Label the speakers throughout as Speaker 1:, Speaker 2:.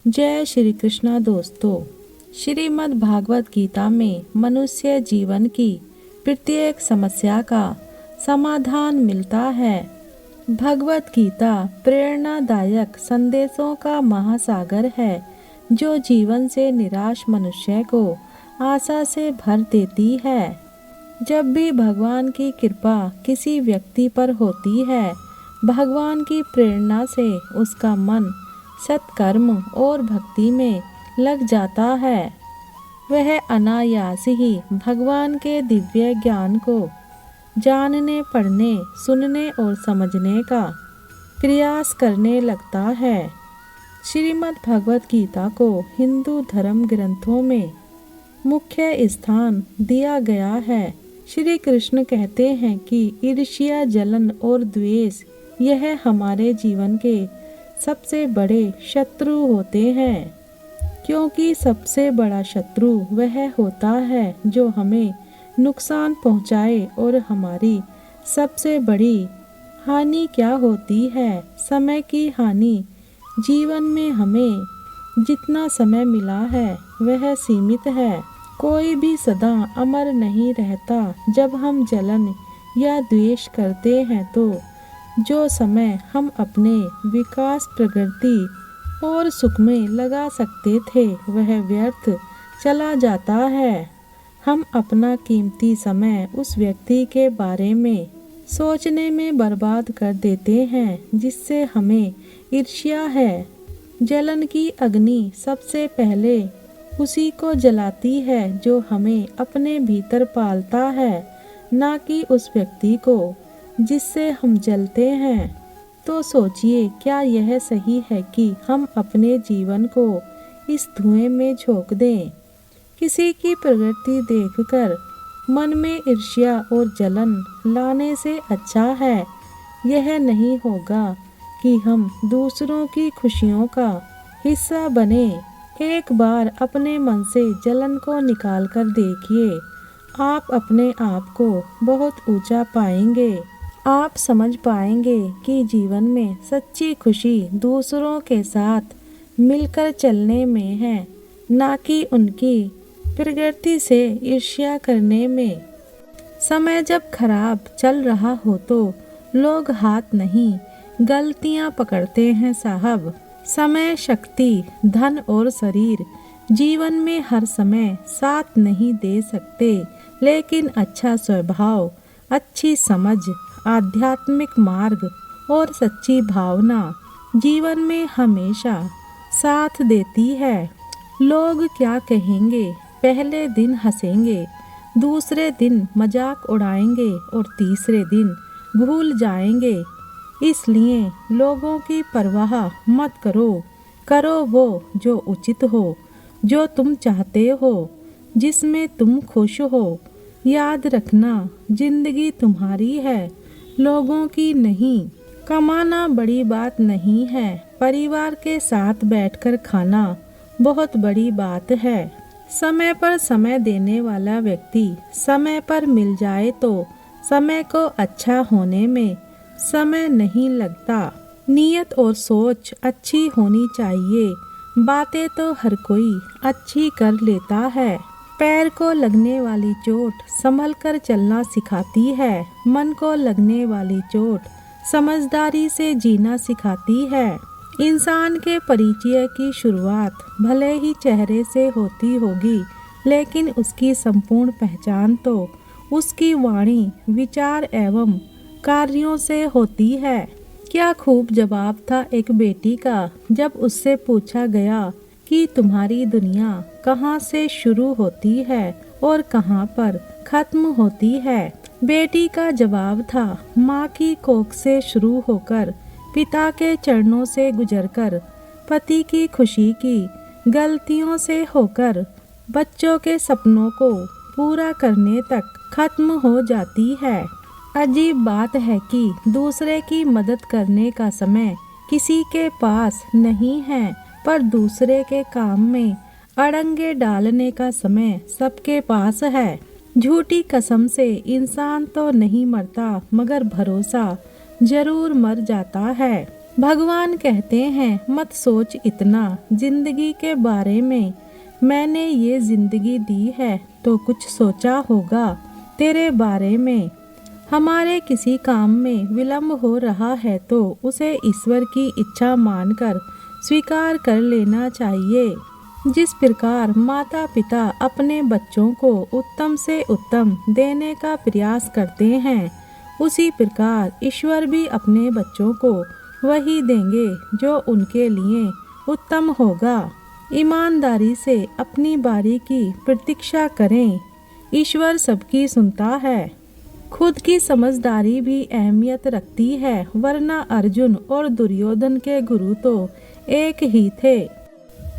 Speaker 1: जय श्री कृष्णा दोस्तों। श्रीमद् भागवत गीता में मनुष्य जीवन की प्रत्येक समस्या का समाधान मिलता है। भगवत गीता प्रेरणादायक संदेशों का महासागर है जो जीवन से निराश मनुष्य को आशा से भर देती है। जब भी भगवान की कृपा किसी व्यक्ति पर होती है, भगवान की प्रेरणा से उसका मन सत्कर्म और भक्ति में लग जाता है। वह अनायास ही भगवान के दिव्य ज्ञान को जानने, पढ़ने, सुनने और समझने का प्रयास करने लगता है। श्रीमद् भगवत गीता को हिंदू धर्म ग्रंथों में मुख्य स्थान दिया गया है। श्री कृष्ण कहते हैं कि ईर्ष्या, जलन और द्वेष यह हमारे जीवन के सबसे बड़े शत्रु होते हैं, क्योंकि सबसे बड़ा शत्रु वह होता है जो हमें नुकसान पहुंचाए। और हमारी सबसे बड़ी हानि क्या होती है? समय की हानि। जीवन में हमें जितना समय मिला है वह सीमित है। कोई भी सदा अमर नहीं रहता। जब हम जलन या द्वेष करते हैं तो जो समय हम अपने विकास, प्रगति और सुख में लगा सकते थे वह व्यर्थ चला जाता है। हम अपना कीमती समय उस व्यक्ति के बारे में सोचने में बर्बाद कर देते हैं जिससे हमें ईर्ष्या है। जलन की अग्नि सबसे पहले उसी को जलाती है जो हमें अपने भीतर पालता है, ना कि उस व्यक्ति को जिससे हम जलते हैं। तो सोचिए, क्या यह सही है कि हम अपने जीवन को इस धुएं में झोंक दें? किसी की प्रगति देखकर मन में ईर्ष्या और जलन लाने से अच्छा है यह नहीं होगा कि हम दूसरों की खुशियों का हिस्सा बने। एक बार अपने मन से जलन को निकाल कर देखिए, आप अपने आप को बहुत ऊंचा पाएंगे। आप समझ पाएंगे कि जीवन में सच्ची खुशी दूसरों के साथ मिलकर चलने में है, ना कि उनकी प्रगति से ईर्ष्या करने में। समय जब खराब चल रहा हो तो लोग हाथ नहीं, गलतियां पकड़ते हैं साहब। समय, शक्ति, धन और शरीर जीवन में हर समय साथ नहीं दे सकते, लेकिन अच्छा स्वभाव, अच्छी समझ, आध्यात्मिक मार्ग और सच्ची भावना जीवन में हमेशा साथ देती है। लोग क्या कहेंगे? पहले दिन हंसेंगे, दूसरे दिन मजाक उड़ाएंगे और तीसरे दिन भूल जाएंगे। इसलिए लोगों की परवाह मत करो। करो वो जो उचित हो, जो तुम चाहते हो, जिसमें तुम खुश हो। याद रखना, जिंदगी तुम्हारी है, लोगों की नहीं। कमाना बड़ी बात नहीं है, परिवार के साथ बैठकर खाना बहुत बड़ी बात है। समय पर समय देने वाला व्यक्ति समय पर मिल जाए तो समय को अच्छा होने में समय नहीं लगता। नीयत और सोच अच्छी होनी चाहिए। बातें तो हर कोई अच्छी कर लेता है। पैर को लगने वाली चोट संभल कर चलना सिखाती है। मन को लगने वाली चोट समझदारी से जीना सिखाती है। इंसान के परिचय की शुरुआत भले ही चेहरे से होती होगी, लेकिन उसकी संपूर्ण पहचान तो उसकी वाणी, विचार एवं कार्यों से होती है। क्या खूब जवाब था एक बेटी का जब उससे पूछा गया कि तुम्हारी दुनिया कहाँ से शुरू होती है और कहाँ पर खत्म होती है। बेटी का जवाब था, माँ की कोख से शुरू होकर, पिता के चरणों से गुजरकर, पति की खुशी की गलतियों से होकर, बच्चों के सपनों को पूरा करने तक खत्म हो जाती है। अजीब बात है कि दूसरे की मदद करने का समय किसी के पास नहीं है, पर दूसरे के काम में अड़ंगे डालने का समय सबके पास है। झूठी कसम से इंसान तो नहीं मरता, मगर भरोसा जरूर मर जाता है। भगवान कहते हैं, मत सोच इतना जिंदगी के बारे में। मैंने ये जिंदगी दी है तो कुछ सोचा होगा तेरे बारे में। हमारे किसी काम में विलंब हो रहा है तो उसे ईश्वर की इच्छा मानकर स्वीकार कर लेना चाहिए। जिस प्रकार माता पिता अपने बच्चों को उत्तम से उत्तम देने का प्रयास करते हैं, उसी प्रकार ईश्वर भी अपने बच्चों को वही देंगे जो उनके लिए उत्तम होगा। ईमानदारी से अपनी बारी की प्रतीक्षा करें, ईश्वर सबकी सुनता है। खुद की समझदारी भी अहमियत रखती है, वरना अर्जुन और दुर्योधन के गुरु तो एक ही थे।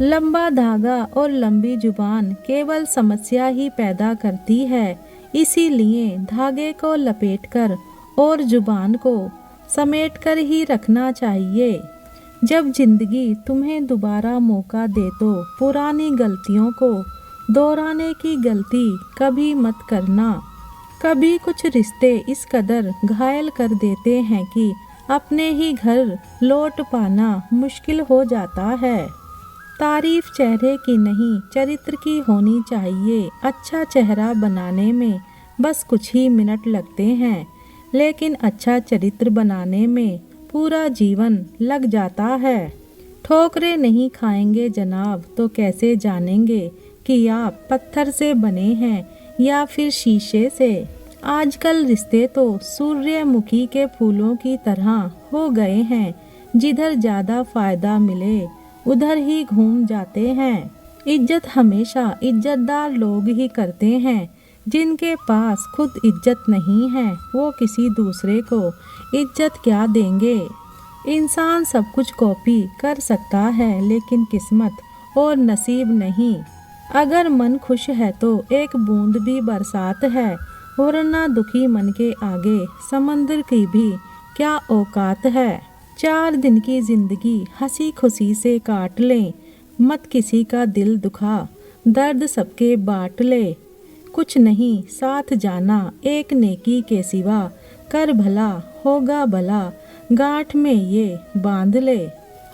Speaker 1: लंबा धागा और लंबी जुबान केवल समस्या ही पैदा करती है, इसीलिए धागे को लपेटकर और जुबान को समेटकर ही रखना चाहिए। जब जिंदगी तुम्हें दोबारा मौका दे तो पुरानी गलतियों को दोहराने की गलती कभी मत करना। कभी कुछ रिश्ते इस कदर घायल कर देते हैं कि अपने ही घर लौट पाना मुश्किल हो जाता है। तारीफ चेहरे की नहीं, चरित्र की होनी चाहिए। अच्छा चेहरा बनाने में बस कुछ ही मिनट लगते हैं, लेकिन अच्छा चरित्र बनाने में पूरा जीवन लग जाता है। ठोकरें नहीं खाएंगे जनाब तो कैसे जानेंगे कि आप पत्थर से बने हैं या फिर शीशे से। आजकल रिश्ते तो सूर्यमुखी के फूलों की तरह हो गए हैं, जिधर ज़्यादा फायदा मिले उधर ही घूम जाते हैं। इज्जत हमेशा इज्जतदार लोग ही करते हैं। जिनके पास खुद इज्जत नहीं है वो किसी दूसरे को इज्जत क्या देंगे। इंसान सब कुछ कॉपी कर सकता है, लेकिन किस्मत और नसीब नहीं। अगर मन खुश है तो एक बूंद भी बरसात है, वरना दुखी मन के आगे समंदर की भी क्या औकात है। 4 दिन की जिंदगी हंसी खुशी से काट लें, मत किसी का दिल दुखा, दर्द सबके बांट ले। कुछ नहीं साथ जाना एक नेकी के सिवा, कर भला होगा भला गांठ में ये बांध ले।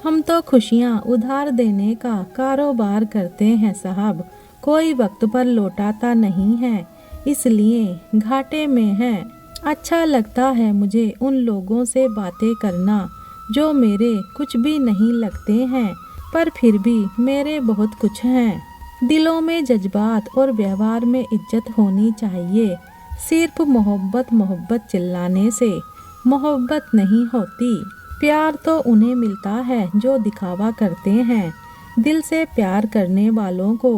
Speaker 1: हम तो खुशियाँ उधार देने का कारोबार करते हैं साहब, कोई वक्त पर लौटाता नहीं है, इसलिए घाटे में है। अच्छा लगता है मुझे उन लोगों से बातें करना जो मेरे कुछ भी नहीं लगते हैं, पर फिर भी मेरे बहुत कुछ हैं। दिलों में जज्बात और व्यवहार में इज्जत होनी चाहिए। सिर्फ मोहब्बत मोहब्बत चिल्लाने से मोहब्बत नहीं होती। प्यार तो उन्हें मिलता है जो दिखावा करते हैं। दिल से प्यार करने वालों को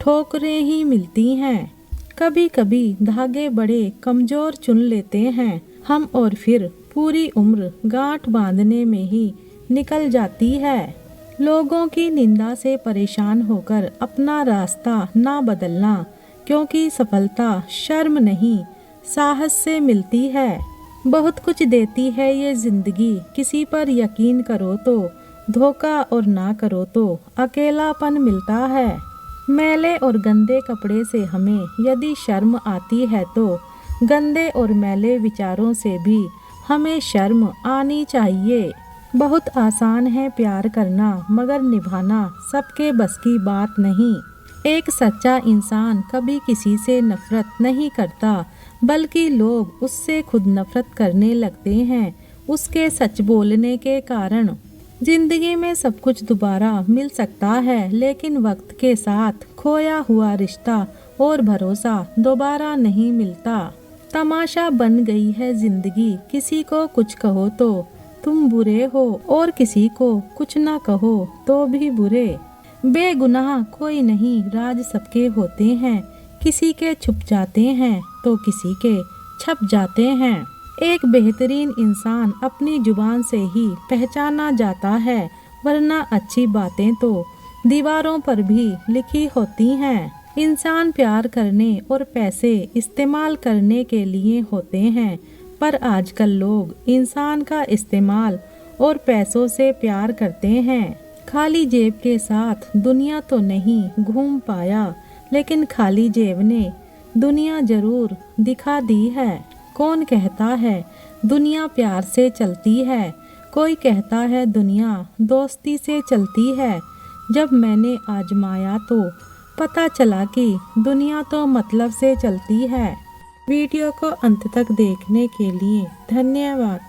Speaker 1: ठोकरें ही मिलती हैं। कभी कभी धागे बड़े कमजोर चुन लेते हैं हम, और फिर पूरी उम्र गांठ बांधने में ही निकल जाती है। लोगों की निंदा से परेशान होकर अपना रास्ता ना बदलना, क्योंकि सफलता शर्म नहीं साहस से मिलती है। बहुत कुछ देती है ये जिंदगी, किसी पर यकीन करो तो धोखा और ना करो तो अकेलापन मिलता है। मैले और गंदे कपड़े से हमें यदि शर्म आती है तो गंदे और मैले विचारों से भी हमें शर्म आनी चाहिए। बहुत आसान है प्यार करना, मगर निभाना सबके बस की बात नहीं। एक सच्चा इंसान कभी किसी से नफरत नहीं करता, बल्कि लोग उससे खुद नफरत करने लगते हैं उसके सच बोलने के कारण। जिंदगी में सब कुछ दोबारा मिल सकता है, लेकिन वक्त के साथ खोया हुआ रिश्ता और भरोसा दोबारा नहीं मिलता। तमाशा बन गई है जिंदगी, किसी को कुछ कहो तो तुम बुरे हो और किसी को कुछ ना कहो तो भी बुरे। बेगुनाह कोई नहीं, राज सबके होते हैं, किसी के छुप जाते हैं तो किसी के छप जाते हैं। एक बेहतरीन इंसान अपनी जुबान से ही पहचाना जाता है, वरना अच्छी बातें तो दीवारों पर भी लिखी होती हैं। इंसान प्यार करने और पैसे इस्तेमाल करने के लिए होते हैं, पर आजकल लोग इंसान का इस्तेमाल और पैसों से प्यार करते हैं। खाली जेब के साथ दुनिया तो नहीं घूम पाया, लेकिन खाली जेब ने दुनिया जरूर दिखा दी है। कौन कहता है दुनिया प्यार से चलती है, कोई कहता है दुनिया दोस्ती से चलती है, जब मैंने आजमाया तो पता चला कि दुनिया तो मतलब से चलती है। वीडियो को अंत तक देखने के लिए धन्यवाद।